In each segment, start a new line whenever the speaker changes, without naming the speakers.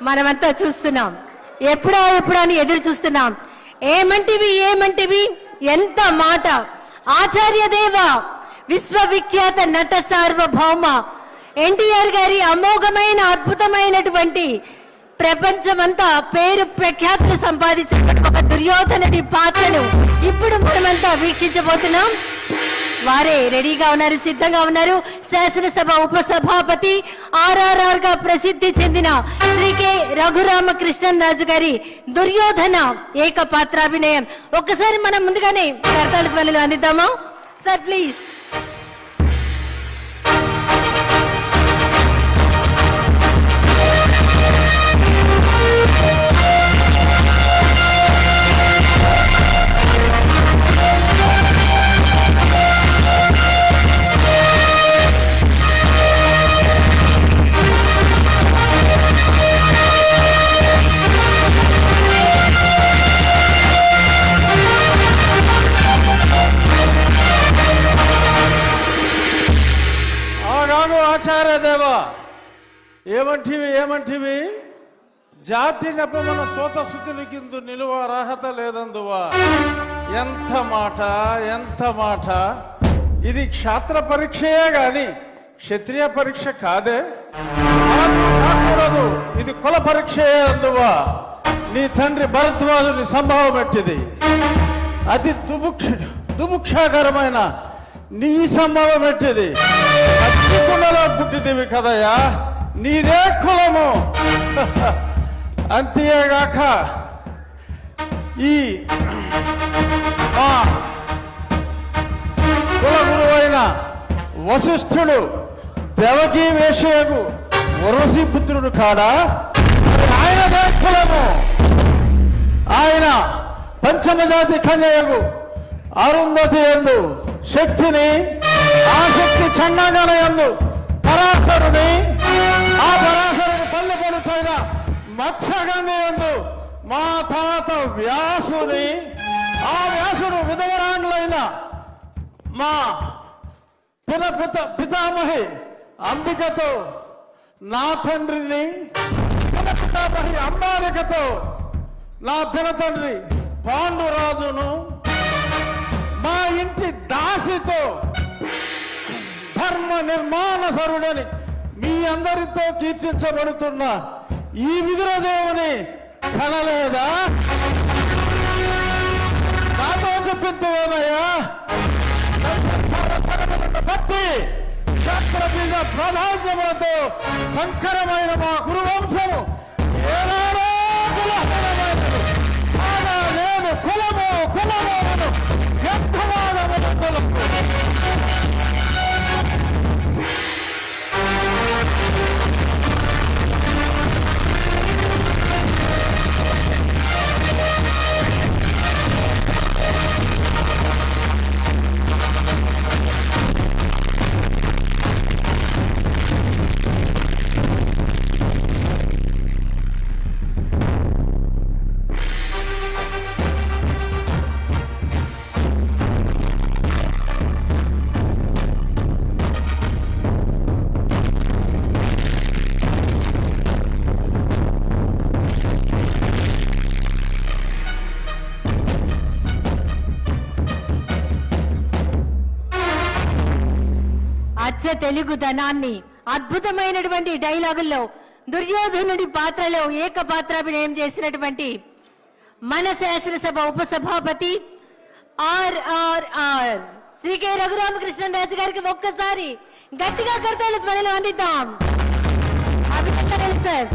మనమంతా చూస్తున్నాం. ఎప్పుడా అని ఎదురు చూస్తున్నాం. ఏమంటివి ఎంత మాట. ఆచార్య దేవ విశ్వవిఖ్యాత నట సార్వభౌమ ఎన్టీఆర్ గారి అమోఘమైన అద్భుతమైనటువంటి ప్రపంచమంతా పేరు ప్రఖ్యాతులు సంపాదించిన ఒక దుర్యోధనుడి పాత్రను ఇప్పుడు మనమంతా వీక్షించబోతున్నాం. వారే రెడీగా ఉన్నారు, సిద్ధంగా ఉన్నారు. శాసనసభ ఉపసభాపతి RRR గా ప్రసిద్ధి చెందిన శ్రీ కె రఘురామకృష్ణన్ రాజు గారి దుర్యోధన ఏకపాత్రాభినయం. ఒక్కసారి మనం ముందుగానే కర్తాల ధ్వనులు అందిద్దామా సార్, ప్లీజ్.
ఆచార్య దేవా ఏమంటివి జాతి నెపమన సోత శుద్ధులకిందు నిలువ అర్హత లేదందువా. ఎంత మాట. ఇది క్షాత్ర పరీక్షయే గాని క్షత్రియ పరీక్ష కాదే. కాకూడదు, ఇది కుల పరీక్షయే అందువా. నీ తండ్రి భరద్వాజుని సంభవం ఎట్టిది. అతి దుముక్షాకరమైన నీ సంభవం ఎట్టిది. కులలో పుట్టిదివి కదయ్యా, నీదే కులము. అంతేగాక ఈ మా కుల గురువైన వశిష్ఠుడు దేవకీ వేషయకు వరసి పుత్రుడు కాడా, ఆయనదే కులము. ఆయన పంచమజాతి కన్యకు అరుంధతి యందు శక్తిని, ఆ శక్తి చండాగల యందు పరాశరుని, ఆ పరాశరుని పల్లె పడుతైన మత్స్యగంధి యందు మా తాత వ్యాసుని, ఆ వ్యాసుడు విధవరాండ్లైన మా పితామహి అంబికతో, నా తండ్రిని పితామహి అంబాలికతో, నా పినతండ్రి పాండురాజును, మా ఇంటి దాసితో ధర్మ నిర్మాణ సరుడని మీ అందరితో కీర్తించబడుతున్న ఈ విదురదేవుని కనలేదా? నాతో చెప్పిందేమయ్యా. బట్టి చక్రబీజ ప్రాధాన్యములతో సంకరమైన మా గురువంశము ఏనాడో కులహీనమైనది. నేను కులము వ్యర్థవాదములకు
తెలుగుదనాన్ని అద్భుతమైనటువంటి డైలాగుల్లో దుర్యోధనుడి పాత్రలో ఏకపాత్రాభినయం చేసినటువంటి మన శాసనసభ ఉపసభాపతి RRR శ్రీ కె రఘురామకృష్ణన్ రాజు గారికి ఒక్కసారి గట్టిగా కర్తాల ధ్వనులు అందిద్దాం. అభినందనలు సార్.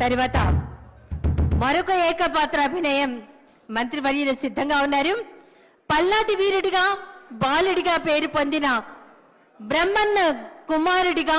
తరువాత మరొక ఏకపాత్రాభినయం మంత్రివర్యులు సిద్ధంగా ఉన్నారు. పల్నాటి వీరుడిగా బాలుడిగా పేరు పొందిన బ్రహ్మన్న కుమారుడిగా